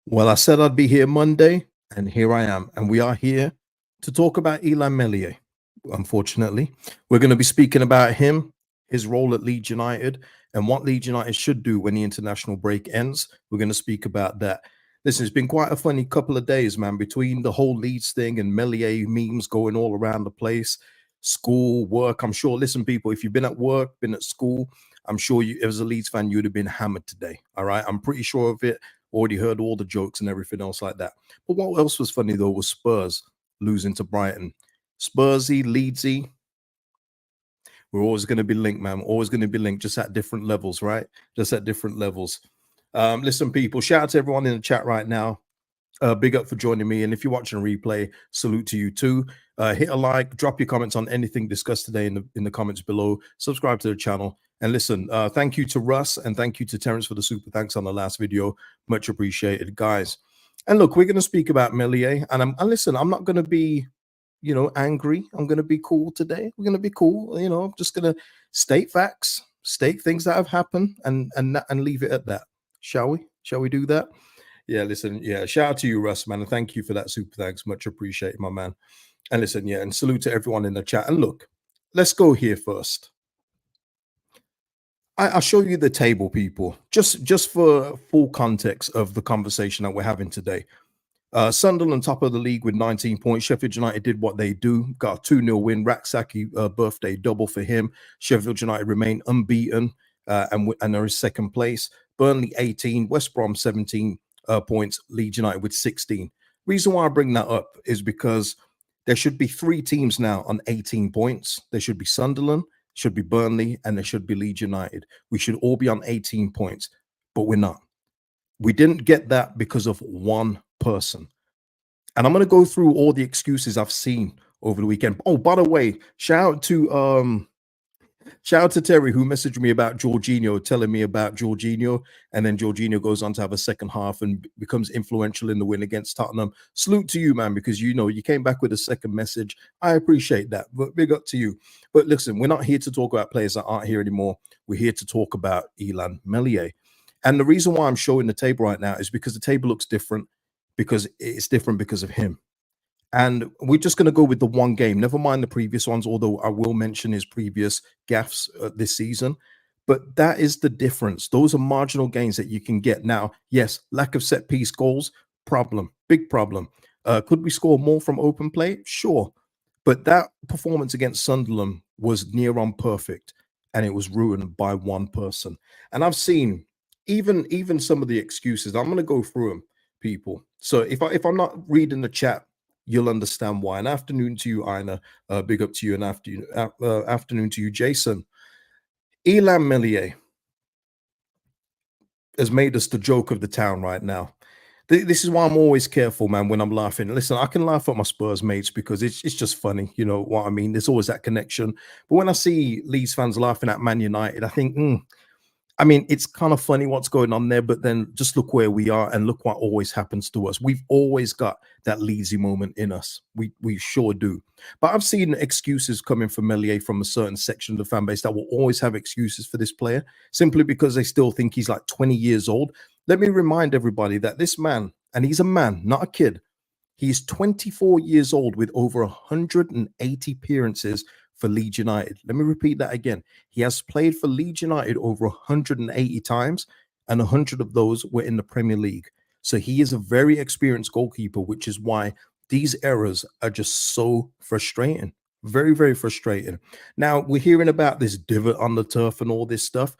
Well, I said I'd be here Monday, and here I am. And we are here to talk about Ilan Meslier. Unfortunately, we're going to be speaking about him, his role at Leeds United, and what Leeds United should do when the international break ends. We're going to speak about that. Listen, it's been quite a funny couple of days, man, between the whole Leeds thing and Meslier memes going all around the place, school, work. I'm sure, listen, people, if you've been at work, been at school, I'm sure you, as a Leeds fan, you'd have been hammered today. All right. I'm pretty sure of it. Already heard all the jokes and everything else like that. But what else was funny though was Spurs losing to Brighton. Spursy, Leedsy, we're always going to be linked, man. We're always going to be linked, just at different levels, right? Just at different levels. Listen, people, shout out to everyone in the chat right now. Big up for joining me. And if you're watching a replay, salute to you too. Hit a like, drop your comments on anything discussed today in the comments below. Subscribe to the channel. And listen, thank you to Russ and thank you to Terrence for the super thanks on the last video. Much appreciated, guys. And look, we're going to speak about Meslier. And listen, I'm not going to be, angry. I'm going to be cool today. We're going to be cool. I'm just going to state facts, state things that have happened, and leave it at that. Shall we? Shall we do that? Yeah, listen, yeah, shout out to you, Russ, man, and thank you for that super thanks. Much appreciated, my man. And listen, yeah, and salute to everyone in the chat. And look, let's go here first. I'll show you the table, people, just for full context of the conversation that we're having today. Sunderland top of the league with 19 points. Sheffield United did what they do, got a 2-0 win. Raksaki birthday double for him. Sheffield United remain unbeaten and are in second place. Burnley 18, West Brom 17 points, Leeds United with 16. Reason why I bring that up is because there should be 3 teams now on 18 points. There should be Sunderland, should be Burnley, and there should be Leeds United. We should all be on 18 points, but we're not. We didn't get that because of one person. And I'm going to go through all the excuses I've seen over the weekend. Oh, by the way, shout out to Terry, who messaged me about Jorginho, telling me about Jorginho, and then Jorginho goes on to have a second half and becomes influential in the win against Tottenham. Salute to you, man, because you came back with a second message. I appreciate that, but big up to you. But listen, we're not here to talk about players that aren't here anymore. We're here to talk about Ilan Meslier. And the reason why I'm showing the table right now is because the table looks different, because it's different because of him. And we're just going to go with the one game, never mind the previous ones, although I will mention his previous gaffes this season. But that is the difference. Those are marginal gains that you can get. Now, yes, lack of set piece goals, problem, big problem. Could we score more from open play? Sure. But that performance against Sunderland was near on perfect, and it was ruined by one person. And I've seen even some of the excuses. I'm going to go through them, people. So if I'm not reading the chat, you'll understand why. An afternoon to you, Ina. Big up to you. An afternoon to you, Jason. Ilan Meslier has made us the joke of the town right now. This is why I'm always careful, man, when I'm laughing. Listen, I can laugh at my Spurs mates because it's just funny. You know what I mean? There's always that connection. But when I see Leeds fans laughing at Man United, I think, I mean, it's kind of funny what's going on there, but then just look where we are and look what always happens to us. We've always got that Leedsy moment in us. We sure do. But I've seen excuses coming from Meslier from a certain section of the fan base that will always have excuses for this player simply because they still think he's like 20 years old. Let me remind everybody that this man, and he's a man, not a kid, he's 24 years old with over 180 appearances for Leeds United. Let me repeat that again. He has played for Leeds United over 180 times, and 100 of those were in the Premier League. So he is a very experienced goalkeeper, which is why these errors are just so frustrating. Very, very frustrating. Now, we're hearing about this divot on the turf and all this stuff.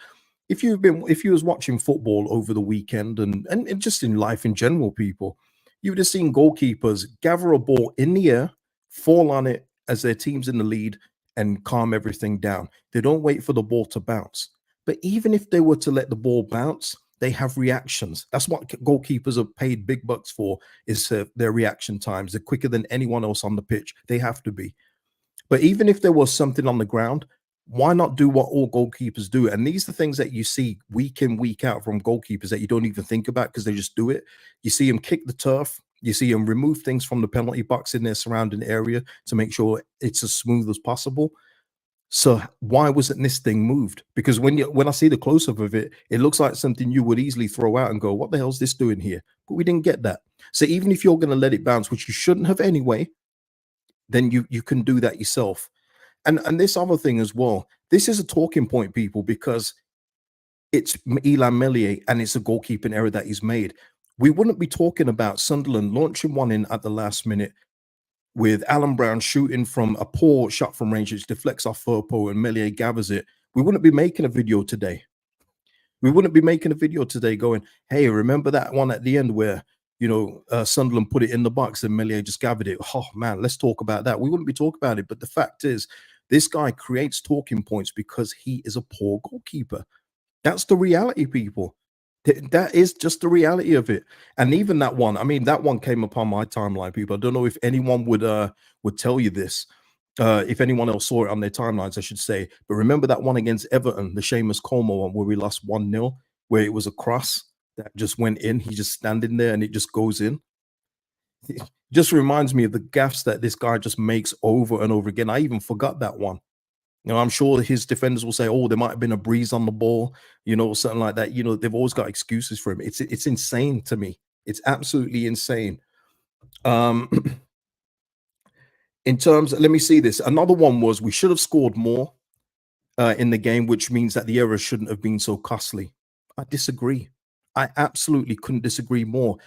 If you was watching football over the weekend and just in life in general, people, you would have seen goalkeepers gather a ball in the air, fall on it as their team's in the lead, and calm everything down. They don't wait for the ball to bounce. But even if they were to let the ball bounce, they have reactions. That's what goalkeepers are paid big bucks for, is their reaction times. They're quicker than anyone else on the pitch. They have to be. But even if there was something on the ground, why not do what all goalkeepers do? And these are the things that you see week in, week out from goalkeepers that you don't even think about because they just do it. You see them kick the turf. You see them remove things from the penalty box in their surrounding area to make sure it's as smooth as possible. So why wasn't this thing moved? Because when I see the close up of it, it looks like something you would easily throw out and go, "What the hell's this doing here?" But we didn't get that. So even if you're going to let it bounce, which you shouldn't have anyway, then you can do that yourself. And this other thing as well. This is a talking point, people, because it's Elan Meslier and it's a goalkeeping error that he's made. We wouldn't be talking about Sunderland launching one in at the last minute with Alan Brown shooting from a poor shot from range, which deflects off Furpo and Meslier gathers it. We wouldn't be making a video today. We wouldn't be making a video today going, "Hey, remember that one at the end where Sunderland put it in the box and Meslier just gathered it? Oh man, let's talk about that." We wouldn't be talking about it. But the fact is, this guy creates talking points because he is a poor goalkeeper. That's the reality, people. That is just the reality of it. And even that one, I mean, that one came upon my timeline, people. I don't know if anyone would tell you this. If anyone else saw it on their timelines, I should say. But remember that one against Everton, the Seamus Coleman one, where we lost 1-0, where it was a cross that just went in. He's just standing there and it just goes in. It just reminds me of the gaffes that this guy just makes over and over again. I even forgot that one. I'm sure his defenders will say, "Oh, there might have been a breeze on the ball," something like that. They've always got excuses for him. It's insane to me. It's absolutely insane. Um, in terms, let me see this. Another one was we should have scored more in the game, which means that the errors shouldn't have been so costly. I disagree. I absolutely couldn't disagree more.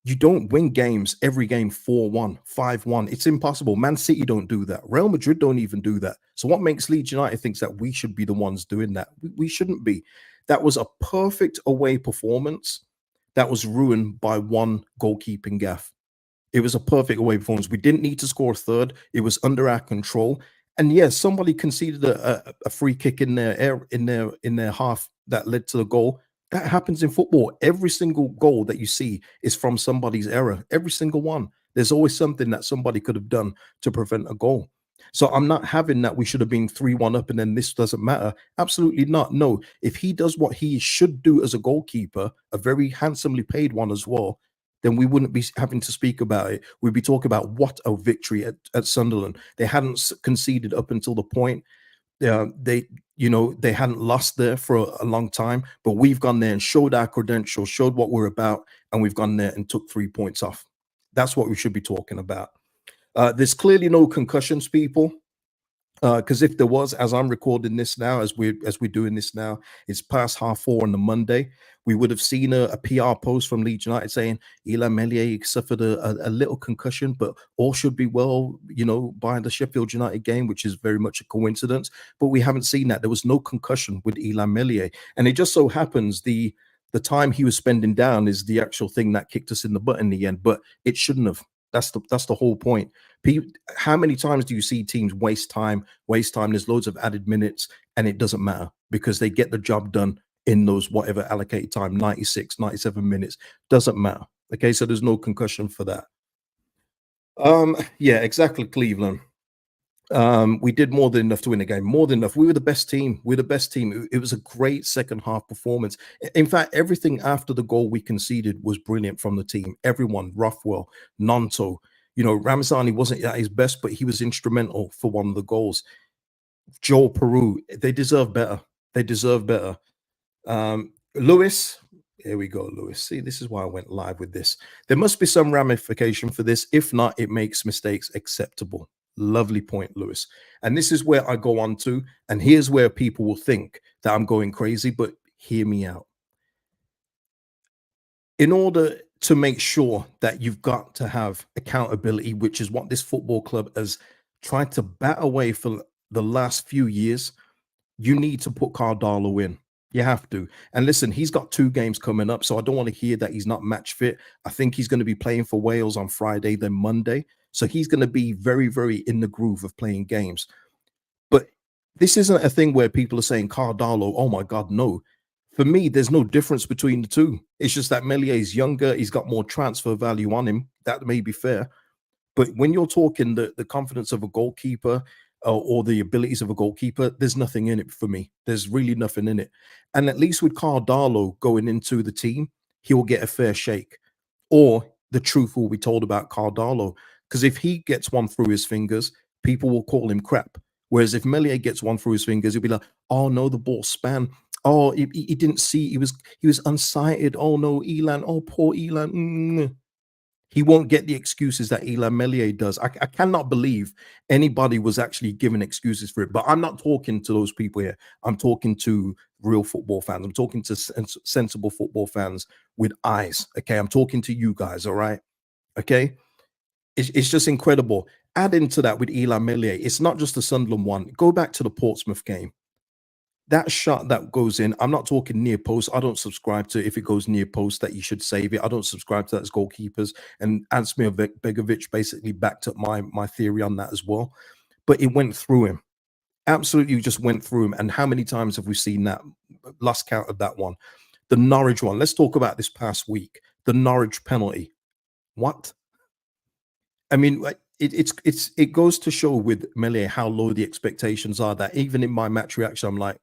You don't win games every game 4-1, 5-1. It's impossible. Man City don't do that. Real Madrid don't even do that. So what makes Leeds United thinks that we should be the ones doing that? We shouldn't be. That was a perfect away performance that was ruined by one goalkeeping gaff. It was a perfect away performance. We didn't need to score a third. It was under our control. And yes, somebody conceded a free kick in their half that led to the goal. That happens in football. Every single goal that you see is from somebody's error. Every single one. There's always something that somebody could have done to prevent a goal. So I'm not having that we should have been 3-1 up and then this doesn't matter. Absolutely not. No, if he does what he should do as a goalkeeper, a very handsomely paid one as well, then we wouldn't be having to speak about it. We'd be talking about what a victory at Sunderland. They hadn't conceded up until the point. They hadn't lost there for a long time, but we've gone there and showed our credentials, showed what we're about, and we've gone there and took 3 points off. That's what we should be talking about. There's clearly no concussions, people. Because if there was, as I'm recording this now, as we're doing this now, it's past 4:30 on the Monday. We would have seen a PR post from Leeds United saying Elan Meslier suffered a little concussion, but all should be well, by the Sheffield United game, which is very much a coincidence. But we haven't seen that. There was no concussion with Elan Meslier, and it just so happens the time he was spending down is the actual thing that kicked us in the butt in the end. But it shouldn't have. That's the whole point. How many times do you see teams waste time? There's loads of added minutes, and it doesn't matter because they get the job done in those whatever allocated time, 96, 97 minutes. Doesn't matter. Okay, so there's no concussion for that. Yeah, exactly, Cleveland. We did more than enough to win the game. More than enough. We were the best team. We're the best team. It was a great second half performance. In fact, everything after the goal we conceded was brilliant from the team. Everyone, Rothwell, Nonto, Ramazani wasn't at his best, but he was instrumental for one of the goals. Joel Peru, they deserve better. They deserve better. Lewis, here we go, Lewis. See, this is why I went live with this. There must be some ramification for this. If not, it makes mistakes acceptable. Lovely point, Lewis. And this is where I go on to, and here's where people will think that I'm going crazy, but hear me out. In order to make sure that you've got to have accountability, which is what this football club has tried to bat away for the last few years, you need to put Cardalo in. You have to. And listen, he's got 2 games coming up, so I don't want to hear that he's not match fit. I think he's going to be playing for Wales on Friday, then Monday. So he's going to be very, very in the groove of playing games. But this isn't a thing where people are saying Cardalo, oh my God, no. For me, there's no difference between the two. It's just that Meslier is younger. He's got more transfer value on him. That may be fair. But when you're talking the confidence of a goalkeeper or the abilities of a goalkeeper, there's nothing in it for me. There's really nothing in it. And at least with Cardalo going into the team, he will get a fair shake. Or the truth will be told about Cardalo. Because if he gets one through his fingers, people will call him crap. Whereas if Meslier gets one through his fingers, he'll be like, "Oh no, the ball span. Oh, he didn't see. He was unsighted. Oh no, Elan. Oh, poor Elan." He won't get the excuses that Elan Meslier does. I cannot believe anybody was actually given excuses for it. But I'm not talking to those people here. I'm talking to real football fans. I'm talking to sensible football fans with eyes. Okay, I'm talking to you guys. All right. Okay, it's just incredible. Add into that with Elan Meslier. It's not just the Sunderland one. Go back to the Portsmouth game. That shot that goes in, I'm not talking near post. I don't subscribe to if it goes near post that you should save it. I don't subscribe to that as goalkeepers. And Ansmir Begovic basically backed up my theory on that as well. But it went through him. Absolutely just went through him. And how many times have we seen that? Last count of that one. The Norwich one. Let's talk about this past week. The Norwich penalty. What? I mean, like, it goes to show with Meslier how low the expectations are. That even in my match reaction, I'm like,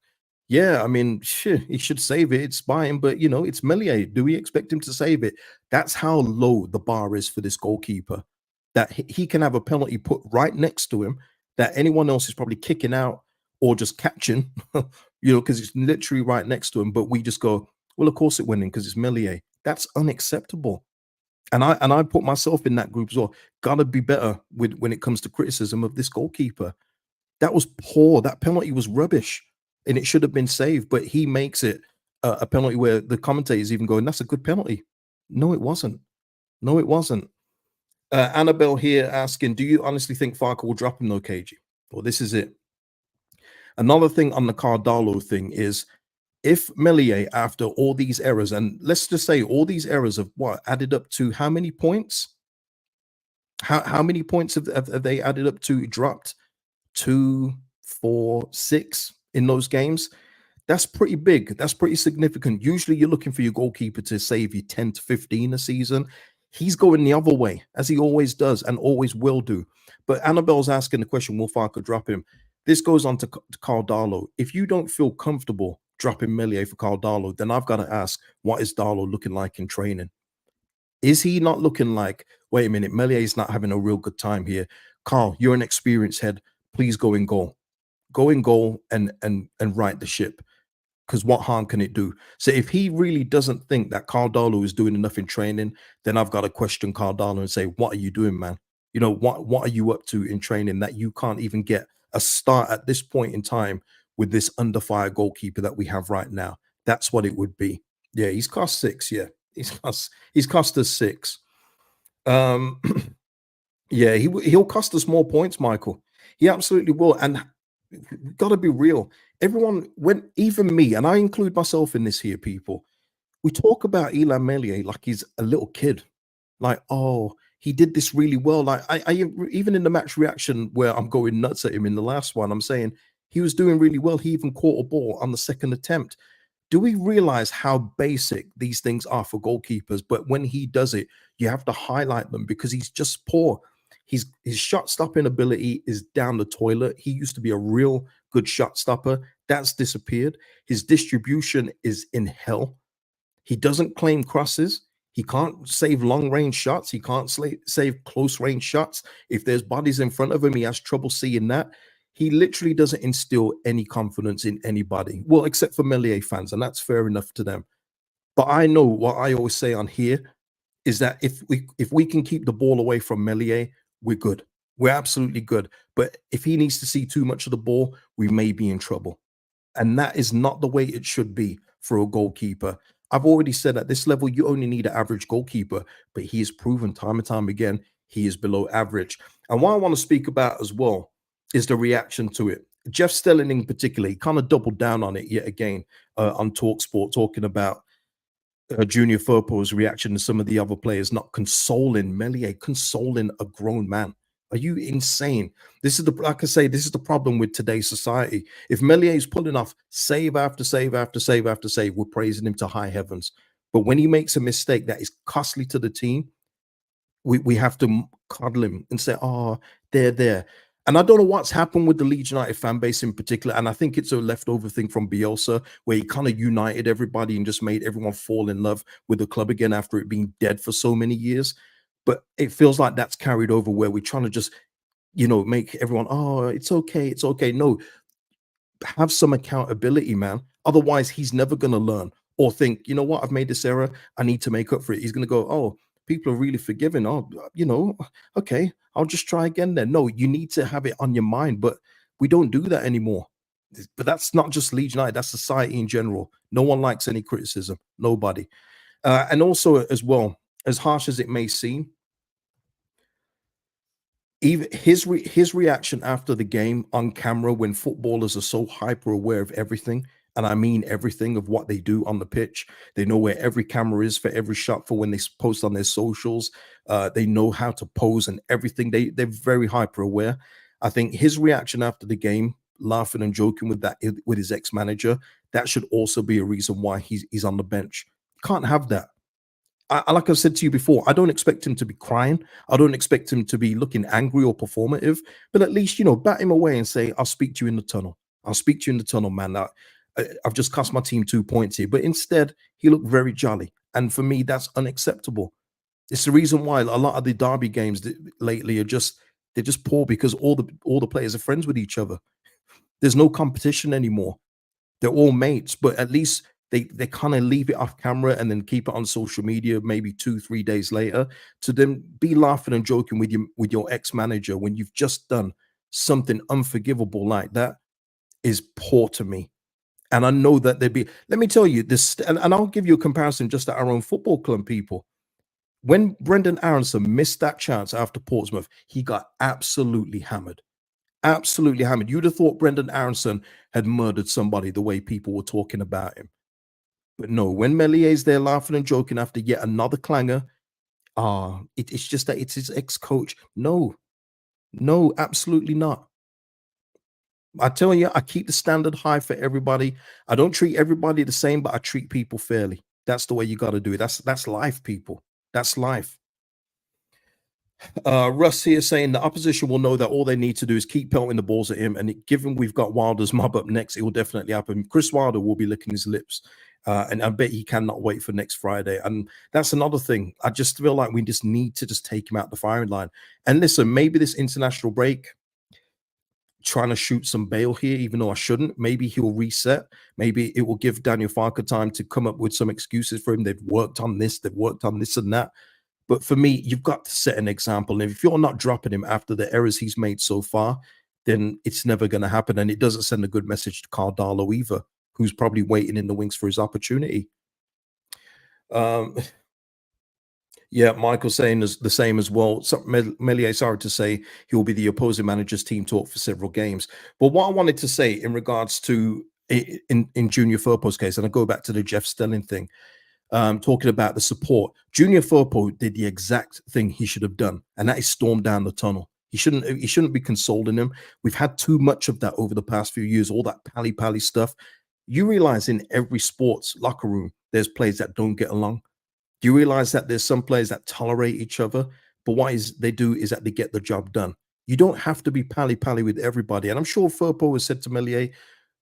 yeah, I mean, shit, he should save it. It's fine, but it's Meslier. Do we expect him to save it? That's how low the bar is for this goalkeeper. That he can have a penalty put right next to him that anyone else is probably kicking out or just catching, because it's literally right next to him. But we just go, well, of course it went in because it's Meslier. That's unacceptable. And I put myself in that group as well. Gotta be better with when it comes to criticism of this goalkeeper. That was poor. That penalty was rubbish, and it should have been saved. But he makes it a penalty where the commentators even going, "That's a good penalty." No, it wasn't. No, it wasn't. Annabelle here asking, "Do you honestly think Farker will drop him though, KG?" Well, this is it. Another thing on the Cardalo thing is if Meslier, after all these errors, and let's just say all these errors of what added up to how many points? How many points have they added up to? Dropped 2, 4, 6 in those games. That's pretty big. That's pretty significant. Usually, you're looking for your goalkeeper to save you 10 to 15 a season. He's going the other way, as he always does and always will do. But Annabelle's asking the question, will Farker drop him? This goes on to Carl Darlow. If you don't feel comfortable dropping Meslier for Carl Darlow, then I've got to ask, what is Darlow looking like in training? Is he not looking like, wait a minute, Meslier is not having a real good time here? Carl, you're an experienced head. Please go in goal. Go in goal and right the ship. Because what harm can it do? So if he really doesn't think that Carl Darlow is doing enough in training, then I've got to question Carl Darlow and say, what are you doing, man? What are you up to in training that you can't even get a start at this point in time with this under fire goalkeeper that we have right now? That's what it would be. Yeah, he's cost 6. Yeah, he's cost us 6. Yeah, he'll cost us more points, Michael. He absolutely will. And we've got to be real. Everyone, even me, and I include myself in this here, people, we talk about Elan Meslier like he's a little kid. Like, oh, he did this really well. Like, I even in the match reaction where I'm going nuts at him in the last one, I'm saying he was doing really well. He even caught a ball on the second attempt. Do we realize how basic these things are for goalkeepers? But when he does it, you have to highlight them because he's just poor. His shot stopping ability is down the toilet. He used to be a real good shot stopper. That's disappeared. His distribution is in hell. He doesn't claim crosses. He can't save long range shots. He can't save close range shots. If there's bodies in front of him, he has trouble seeing that. He literally doesn't instill any confidence in anybody. Well, except for Meslier fans, and that's fair enough to them. But I know what I always say on here is that if we can keep the ball away from Meslier, we're good. We're absolutely good. But if he needs to see too much of the ball, we may be in trouble. And that is not the way it should be for a goalkeeper. I've already said at this level, you only need an average goalkeeper, but he has proven time and time again he is below average. And what I want to speak about as well is the reaction to it. Jeff Stelling in particular, he kind of doubled down on it yet again on TalkSport, talking about Junior Firpo's reaction to some of the other players not consoling Meslier, consoling a grown man. Are you insane? This is like I say, this is the problem with today's society. If Meslier is pulling off save after save after save after save, we're praising him to high heavens. But when he makes a mistake that is costly to the team, we have to cuddle him and say, "Oh, they're there." And I don't know what's happened with the Leeds United fan base in particular. And I think it's a leftover thing from Bielsa, where he kind of united everybody and just made everyone fall in love with the club again after it being dead for so many years. But it feels like that's carried over where we're trying to just you know, make everyone, oh, it's okay, it's okay. No, have some accountability, man. Otherwise, he's never going to learn or think, you know what, I've made this error. I need to make up for it. He's going to go, oh, people are really forgiving. Oh, you know, okay, I'll just try again then. No, you need to have it on your mind, but we don't do that anymore. But that's not just Leeds United, that's society in general. No one likes any criticism, nobody. And also, as well, as harsh as it may seem, even his reaction after the game on camera when footballers are so hyper aware of everything, and I mean everything of what they do on the pitch. They know where every camera is for every shot for when they post on their socials. They know how to pose and everything. They're very hyper aware. I think his reaction after the game, laughing and joking with that with his ex-manager, that should also be a reason why he's on the bench. Can't have that. Like I said to you before, I don't expect him to be crying. I don't expect him to be looking angry or performative, but at least, you know, bat him away and say, I'll speak to you in the tunnel. I'll speak to you in the tunnel, man. I've just cost my team 2 points here. But instead, he looked very jolly. And for me, that's unacceptable. It's the reason why a lot of the derby games lately are they're just poor because all the players are friends with each other. There's no competition anymore. They're all mates, but at least they kind of leave it off camera and then keep it on social media maybe 2-3 days later to then be laughing and joking with your ex-manager when you've just done something unforgivable like that is poor to me. And I know that they'd be, let me tell you this, and I'll give you a comparison just at our own football club, people. When Brendan Aronson missed that chance after Portsmouth, he got absolutely hammered. Absolutely hammered. You'd have thought Brendan Aronson had murdered somebody the way people were talking about him. But no, when Mellier's there laughing and joking after yet another clanger, it's just that it's his ex-coach. No, no, absolutely not. I tell you, I keep the standard high for everybody. I don't treat everybody the same, but I treat people fairly. That's the way you got to do it. That's life, people. That's life. Russ here saying the opposition will know that all they need to do is keep pelting the balls at him. And given we've got Wilder's mob up next, it will definitely happen. Chris Wilder will be licking his lips. And I bet he cannot wait for next Friday. And that's another thing. I just feel like we just need to just take him out the firing line. And listen, maybe this international break, trying to shoot some bail here, even though I shouldn't. Maybe he'll reset. Maybe it will give Daniel Farker time to come up with some excuses for him. They've worked on this, and that. But for me, you've got to set an example. And if you're not dropping him after the errors he's made so far, then it's never going to happen. And it doesn't send a good message to Carl Darlow either, who's probably waiting in the wings for his opportunity. Yeah, Michael saying the same as well. So, Meslier, sorry to say, he will be the opposing manager's team talk for several games. But what I wanted to say in regards to in Junior Firpo's case, and I go back to the Jeff Stelling thing, talking about the support. Junior Firpo did the exact thing he should have done, and that is storm down the tunnel. He shouldn't be consoling him. We've had too much of that over the past few years, all that pally stuff. You realize in every sports locker room, there's players that don't get along. Do you realize that there's some players that tolerate each other, but what they do is that they get the job done. You don't have to be pally with everybody. And I'm sure Firpo has said to Meslier,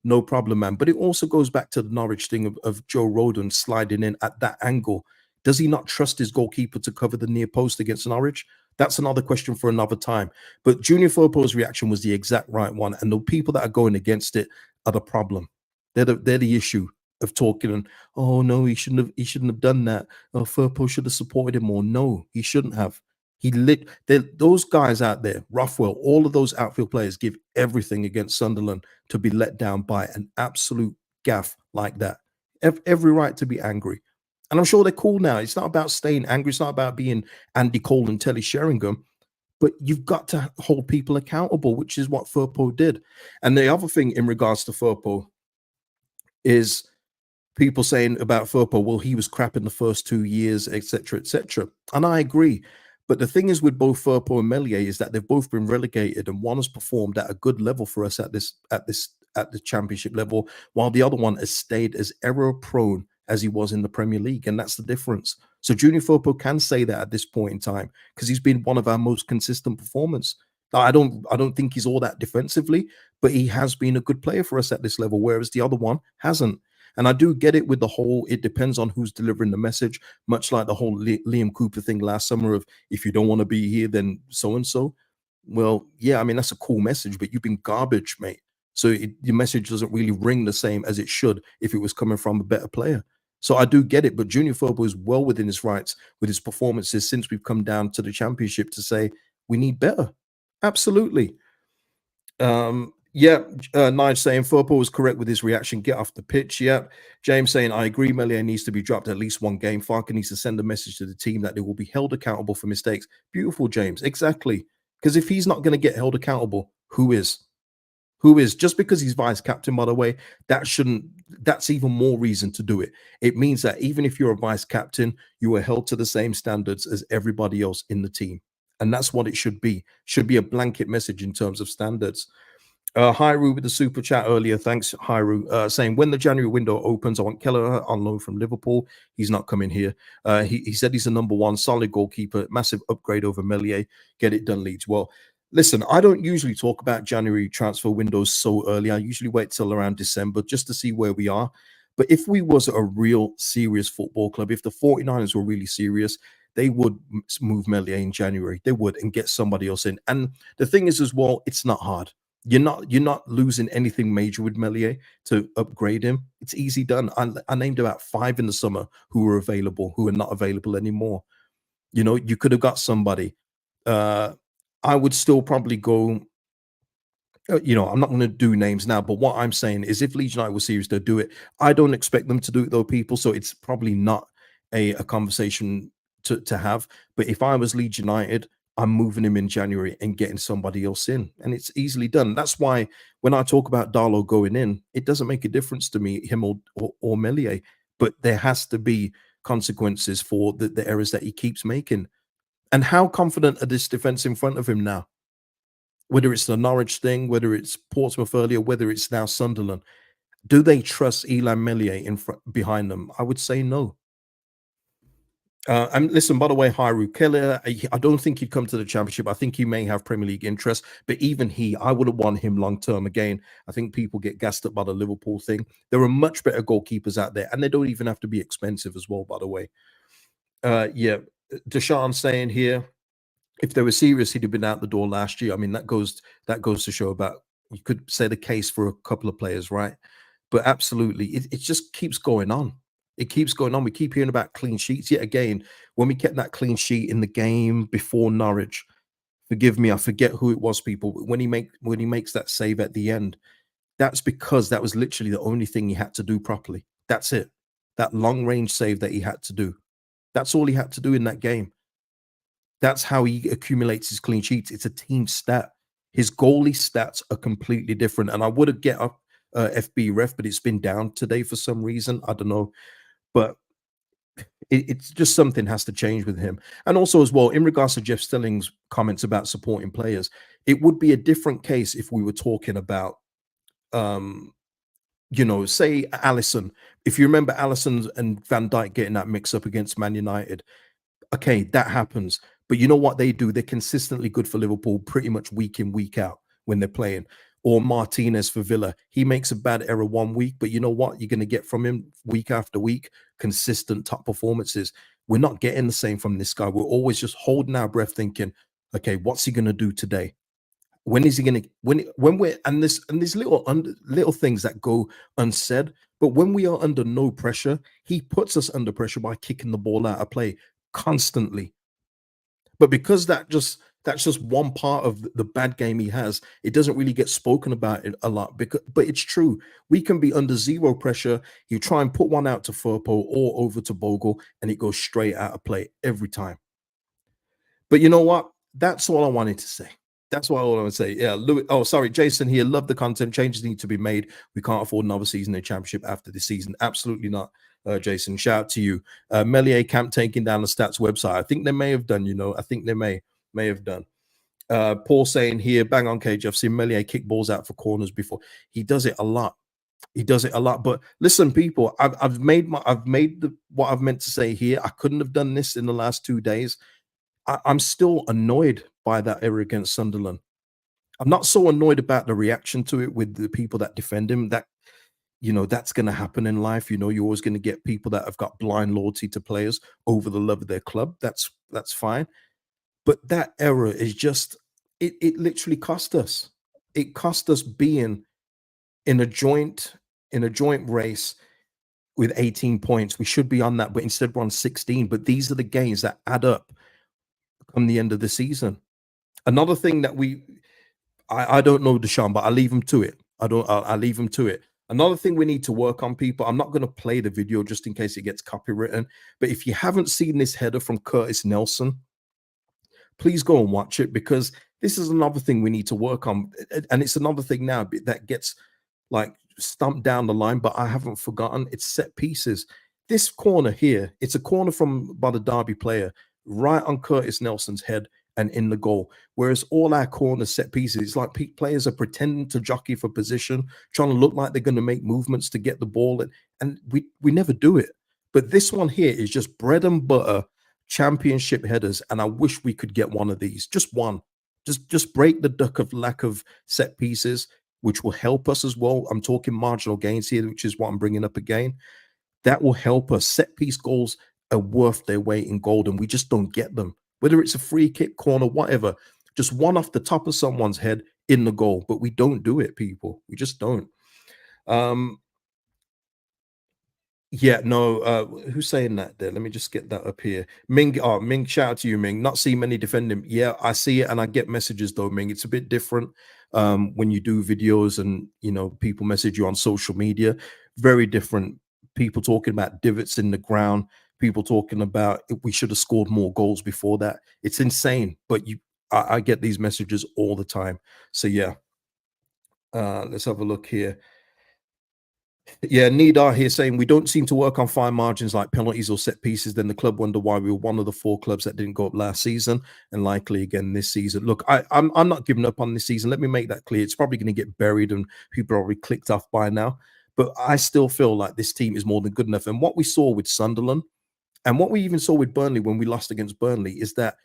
no problem, man. But it also goes back to the Norwich thing of Joe Rodon sliding in at that angle. Does he not trust his goalkeeper to cover the near post against Norwich? That's another question for another time. But Junior Firpo's reaction was the exact right one. And the people that are going against it are the problem. They're the issue of talking and, oh no, he shouldn't have done that. Oh, Firpo should have supported him more. No, he shouldn't have. Those guys out there, Rothwell, all of those outfield players give everything against Sunderland to be let down by an absolute gaff like that. Every right to be angry. And I'm sure they're cool now. It's not about staying angry. It's not about being Andy Cole and Telly Sheringham. But you've got to hold people accountable, which is what Firpo did. And the other thing in regards to Firpo is people saying about Firpo, well, he was crap in the first 2 years, etc., etc. And I agree. But the thing is with both Firpo and Meslier is that they've both been relegated, and one has performed at a good level for us at the championship level, while the other one has stayed as error prone as he was in the Premier League, and that's the difference. So Junior Firpo can say that at this point in time because he's been one of our most consistent performers. I don't think he's all that defensively, but he has been a good player for us at this level, whereas the other one hasn't. And I do get it with the whole, it depends on who's delivering the message, much like the whole Liam Cooper thing last summer of if you don't want to be here, then so-and-so. Well, yeah, I mean, that's a cool message, but you've been garbage, mate. So your message doesn't really ring the same as it should if it was coming from a better player. So I do get it, but Junior Football is well within his rights with his performances since we've come down to the championship to say we need better. Absolutely. Yeah, Nige saying football was correct with his reaction. Get off the pitch. Yep. James saying, I agree. Melier needs to be dropped at least one game. Farker needs to send a message to the team that they will be held accountable for mistakes. Beautiful, James. Exactly. Because if he's not going to get held accountable, who is? Who is? Just because he's vice captain, by the way, that shouldn't, that's even more reason to do it. It means that even if you're a vice captain, you are held to the same standards as everybody else in the team. And that's what it should be. Should be a blanket message in terms of standards. Hyru with the super chat earlier. Thanks, Hyru. Saying when the January window opens, I want Keller on loan from Liverpool. He's not coming here. He said he's a number one solid goalkeeper, massive upgrade over Meslier. Get it done, Leeds. Well, listen, I don't usually talk about January transfer windows so early. I usually wait till around December just to see where we are. But if we was a real serious football club, if the 49ers were really serious, they would move Meslier in January. They would and get somebody else in. And the thing is as well, it's not hard. You're not losing anything major with Meslier to upgrade him. It's easy done. I named about 5 in the summer who were available, who are not available anymore. You know, you could have got somebody. Uh, I would still probably go. I'm not going to do names now, but what I'm saying is, if Leeds United were serious, they'll do it. I don't expect them to do it though, people. So it's probably not a conversation to have. But if I was Leeds United, I'm moving him in January and getting somebody else in, and it's easily done. That's why when I talk about Darlow going in, it doesn't make a difference to me, him or Meslier. But there has to be consequences for the errors that he keeps making. And how confident are this defense in front of him now? Whether it's the Norwich thing, whether it's Portsmouth earlier, whether it's now Sunderland, do they trust ILLAN Meslier in front behind them? I would say no. And listen, by the way, Hyru Keller, I don't think he'd come to the championship. I think he may have Premier League interest, but even he, I would have won him long term. Again, I think people get gassed up by the Liverpool thing. There are much better goalkeepers out there, and they don't even have to be expensive as well, by the way. Yeah, Deshaun saying here, if they were serious, he'd have been out the door last year. I mean, that goes to show about, you could say the case for a couple of players, right? But absolutely, it just keeps going on. It keeps going on. We keep hearing about clean sheets yet again. When we kept that clean sheet in the game before Norwich, forgive me, I forget who it was, people. But when he makes that save at the end, that's because that was literally the only thing he had to do properly. That's it. That long range save that he had to do. That's all he had to do in that game. That's how he accumulates his clean sheets. It's a team stat. His goalie stats are completely different. And I would have get up FB ref, but it's been down today for some reason. I don't know. But it's just something has to change with him. And also, as well, in regards to Jeff Stellings' comments about supporting players, it would be a different case if we were talking about, um, say Allison. If you remember Allison and Van Dijk getting that mix up against Man United, okay, that happens. But you know what they do? They're consistently good for Liverpool pretty much week in, week out when they're playing. Or Martinez for Villa. He makes a bad error one week, but you know what? You're going to get from him week after week, consistent top performances. We're not getting the same from this guy. We're always just holding our breath thinking, okay, what's he going to do today? When is he going to, when we're, and this little things that go unsaid, but when we are under no pressure, he puts us under pressure by kicking the ball out of play constantly. But because that's just one part of the bad game he has, it doesn't really get spoken about it a lot. But it's true. We can be under zero pressure. You try and put one out to Furpo or over to Bogle, and it goes straight out of play every time. But you know what? That's all I wanted to say. That's what all I would say. Yeah, Louis. Oh, sorry, Jason here. Love the content. Changes need to be made. We can't afford another season in the championship after this season. Absolutely not, Jason. Shout out to you. Meslier camp taking down the stats website. I think they may have done. I think they may have done. Paul saying here, bang on Cage. I've seen Meslier kick balls out for corners before. He does it a lot. He does it a lot. But listen, people, I've made what I've meant to say here. I couldn't have done this in the last 2 days. I'm still annoyed by that error against Sunderland. I'm not so annoyed about the reaction to it with the people that defend him. That's going to happen in life. You're always going to get people that have got blind loyalty to players over the love of their club. That's fine. But that error is just, it literally cost us. It cost us being in a joint race with 18 points. We should be on that, but instead we're on 16. But these are the games that add up come the end of the season. Another thing that I don't know, Deshaun, but I leave him to it. I leave him to it. Another thing we need to work on, people. I'm not going to play the video just in case it gets copywritten. But if you haven't seen this header from Curtis Nelson, please go and watch it, because this is another thing we need to work on. And it's another thing now that gets like stumped down the line, but I haven't forgotten. It's set pieces. This corner here, it's a corner by the Derby player, right on Curtis Nelson's head and in the goal. Whereas all our corner set pieces, it's like players are pretending to jockey for position, trying to look like they're going to make movements to get the ball, and we never do it. But this one here is just bread and butter championship headers, and I wish we could get one of these, just one. Just break the duck of lack of set pieces, which will help us as well. I'm talking marginal gains here, which is what I'm bringing up again. That will help us. Set piece goals are worth their weight in gold, and we just don't get them. Whether it's a free kick, corner, whatever, just one off the top of someone's head in the goal. But we don't do it, people. We just don't. Yeah, no, who's saying that there? Let me just get that up here. Ming, Ming, shout out to you, Ming. Not see many defend him. Yeah, I see it, and I get messages though, Ming. It's a bit different when you do videos and, you know, people message you on social media. Very different. People talking about divots in the ground, people talking about we should have scored more goals before that. It's insane, but I get these messages all the time. So yeah, let's have a look here. Yeah, Nidar here saying we don't seem to work on fine margins like penalties or set pieces. Then the club wonder why we were one of the 4 clubs that didn't go up last season and likely again this season. Look, I'm not giving up on this season. Let me make that clear. It's probably going to get buried and people are already clicked off by now. But I still feel like this team is more than good enough. And what we saw with Sunderland and what we even saw with Burnley when we lost against Burnley is that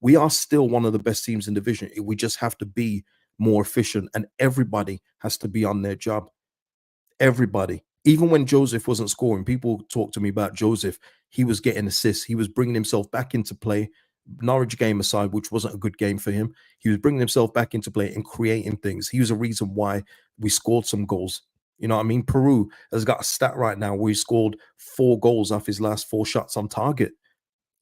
we are still one of the best teams in the division. We just have to be more efficient, and everybody has to be on their job. Everybody. Even when Joseph wasn't scoring, people talk to me about Joseph. He was getting assists. He was bringing himself back into play. Norwich game aside, which wasn't a good game for him, he was bringing himself back into play and creating things. He was a reason why we scored some goals. You know what I mean? Peru has got a stat right now where he scored 4 goals off his last 4 shots on target.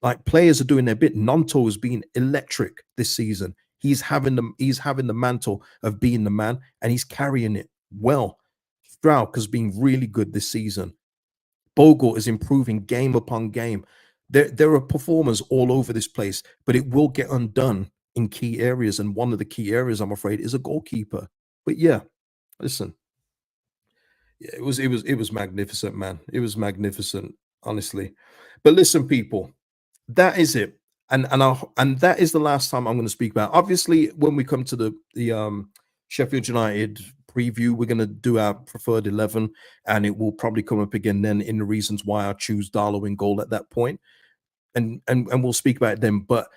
Like, players are doing their bit. Nonto has been electric this season. He's having the mantle of being the man, and he's carrying it well. Strauch has been really good this season. Bogle is improving game upon game. There are performers all over this place, but it will get undone in key areas. And one of the key areas, I'm afraid, is a goalkeeper. But yeah, listen, yeah, it was magnificent, man. It was magnificent, honestly. But listen, people, that is it. And that is the last time I'm going to speak about. Obviously, when we come to the Sheffield United preview, we're going to do our preferred 11, and it will probably come up again then in the reasons why I choose Darlow in goal at that point, and we'll speak about it then. But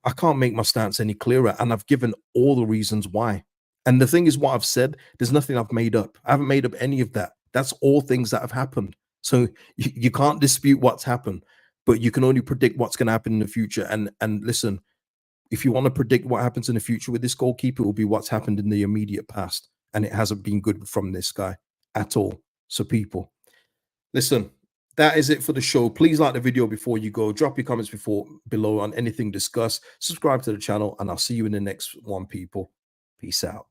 I can't make my stance any clearer, and I've given all the reasons why. And the thing is, what I've said, there's nothing I've made up. I haven't made up any of that. That's all things that have happened. So you can't dispute what's happened, but you can only predict what's going to happen in the future. And listen, if you want to predict what happens in the future with this goalkeeper, it will be what's happened in the immediate past. And it hasn't been good from this guy at all. So people, listen, that is it for the show. Please like the video before you go. Drop your comments below on anything discussed. Subscribe to the channel, and I'll see you in the next one, people. Peace out.